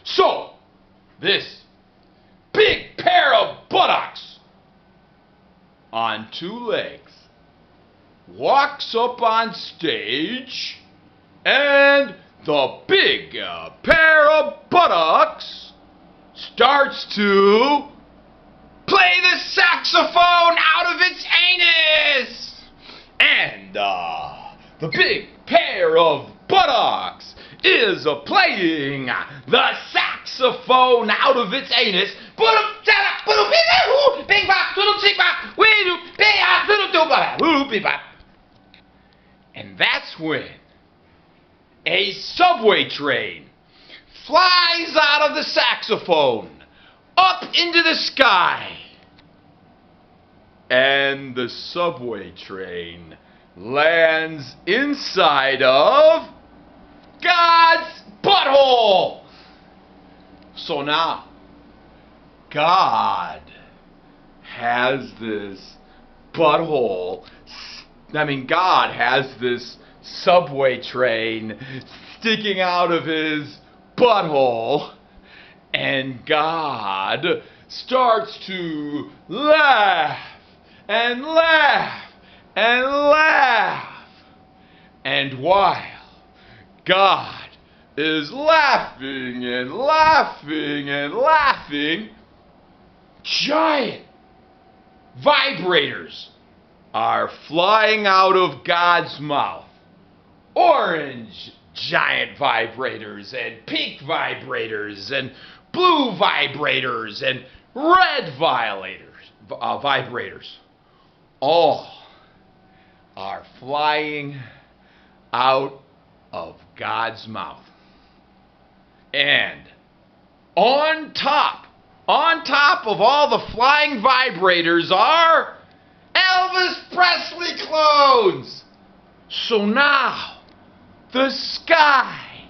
So, this big pair of buttocks on two legs walks up on stage, and the big pair of buttocks starts to play the saxophone out of its anus. And the big pair of buttocks is playing the saxophone out of its anus. And that's when a subway train flies out of the saxophone up into the sky. And the subway train lands inside of God's butthole. So now, God has this butthole. God has this subway train sticking out of his butthole. And God starts to laugh and laugh and laugh. And while God is laughing and laughing and laughing, giant vibrators are flying out of God's mouth. Orange giant vibrators and pink vibrators and blue vibrators and red vibrators. All are flying out of God's mouth. And on top of all the flying vibrators are Elvis Presley clones. So now the sky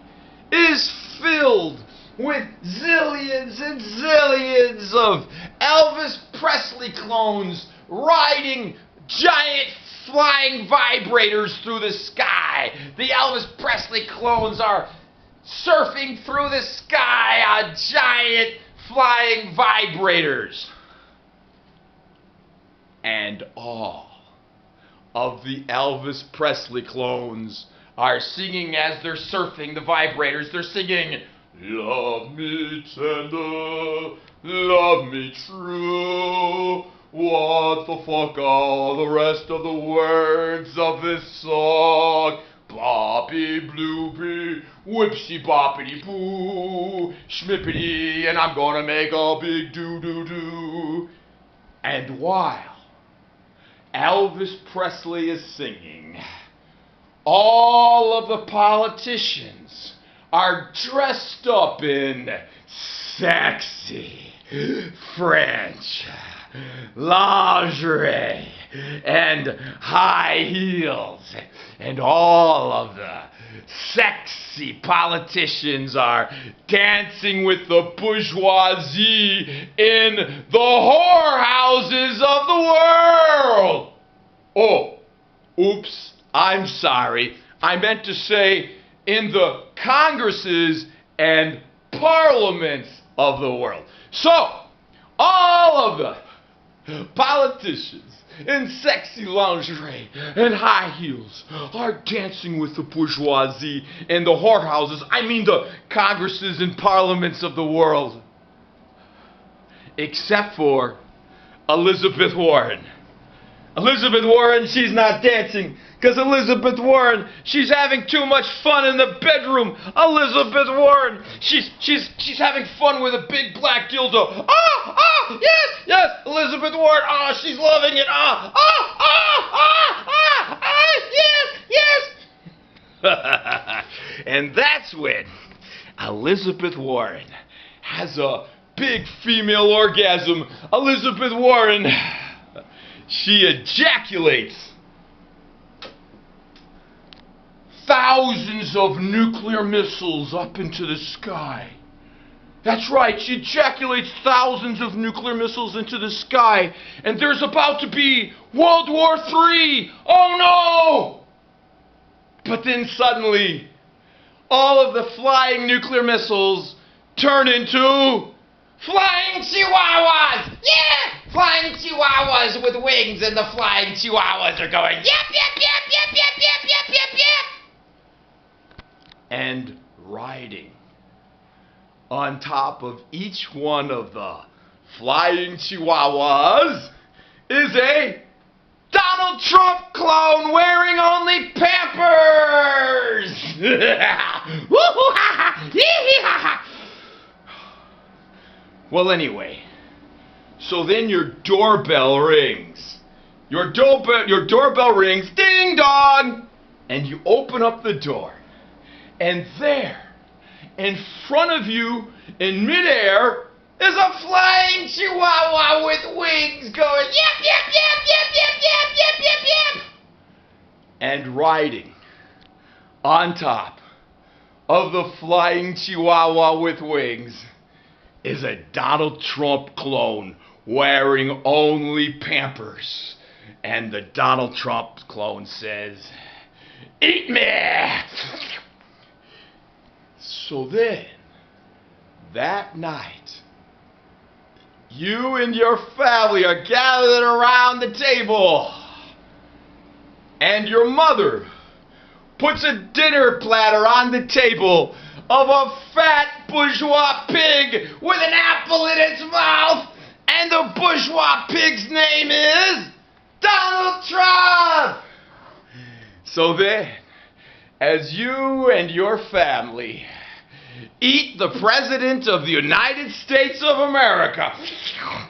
is filled with zillions and zillions of Elvis Presley clones riding giant flying vibrators through the sky. The Elvis Presley clones are surfing through the sky on giant flying vibrators. And all of the Elvis Presley clones are singing as they're surfing the vibrators. They're singing, "Love me tender, love me true. What the fuck all the rest of the words of this song? Bloppy bloopy, whipsy boppity boo, schmippity, and I'm gonna make a big doo-doo-doo." And while Elvis Presley is singing, all of the politicians are dressed up in sexy French lingerie and high heels, and all of the sexy politicians are dancing with the bourgeoisie in the whorehouses of the world. Oh, oops, I'm sorry. I meant to say in the congresses and parliaments of the world. So, all of the politicians in sexy lingerie and high heels are dancing with the bourgeoisie in the whorehouses. I mean the congresses and parliaments of the world. Except for Elizabeth Warren. Elizabeth Warren, she's not dancing because Elizabeth Warren, she's having too much fun in the bedroom. Elizabeth Warren, she's having fun with a big black dildo. Yes, Elizabeth Warren, she's loving it. Yes. And that's when Elizabeth Warren has a big female orgasm. Elizabeth Warren, she ejaculates thousands of nuclear missiles up into the sky. That's right, she ejaculates thousands of nuclear missiles into the sky, and there's about to be World War III. Oh no! But then suddenly, all of the flying nuclear missiles turn into flying Chihuahuas! Yeah! Flying Chihuahuas with wings, and the flying Chihuahuas are going, yep, yep, yep, yep, yep, yep, yep, yep, yep! And riding on top of each one of the flying Chihuahuas is a Donald Trump clone wearing only Pampers! Well, anyway, so then your doorbell rings. Your doorbell rings, ding dong! And you open up the door. And there, in front of you, in midair, is a flying Chihuahua with wings going, yep, yep, yep, yep, yep, yep, yep, yep, yep. And riding on top of the flying Chihuahua with wings is a Donald Trump clone wearing only Pampers. And the Donald Trump clone says, eat me! So then, that night, you and your family are gathered around the table, and your mother puts a dinner platter on the table of a fat bourgeois pig with an apple in its mouth, and the bourgeois pig's name is Donald Trump! So then, as you and your family eat the President of the United States of America,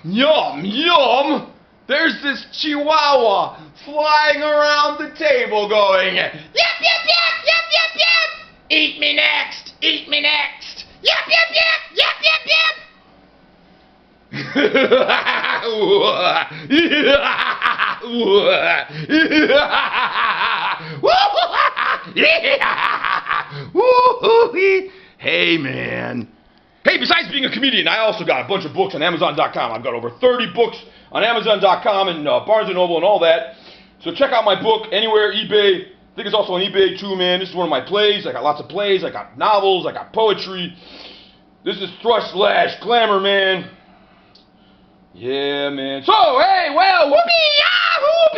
yum, yum, there's this Chihuahua flying around the table going, yep, yep, yep, yep, yep, yep, eat me next, eat me next, yep, yep, yep, yep, yep, yep. Hey, man. Hey, besides being a comedian, I also got a bunch of books on Amazon.com. I've got over 30 books on Amazon.com and Barnes & Noble and all that. So check out my book anywhere, eBay. I think it's also on eBay too, man. This is one of my plays. I got lots of plays. I got novels. I got poetry. This is Thrush Slash Glamour, man. Yeah, man. So, hey, well, whoopee, yahoo!